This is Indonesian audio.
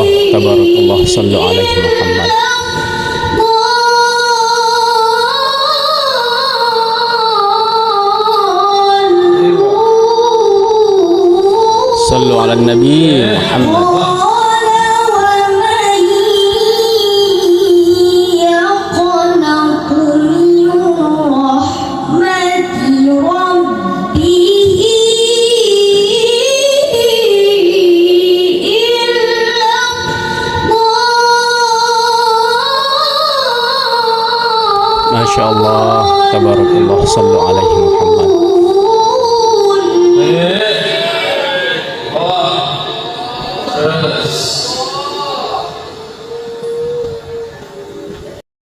tabarakallah, sallu alaihi Muhammad. Sallu ala Nabi Muhammad. Masya Allah, tabarakallah, sallu alaihi Muhammad. Terus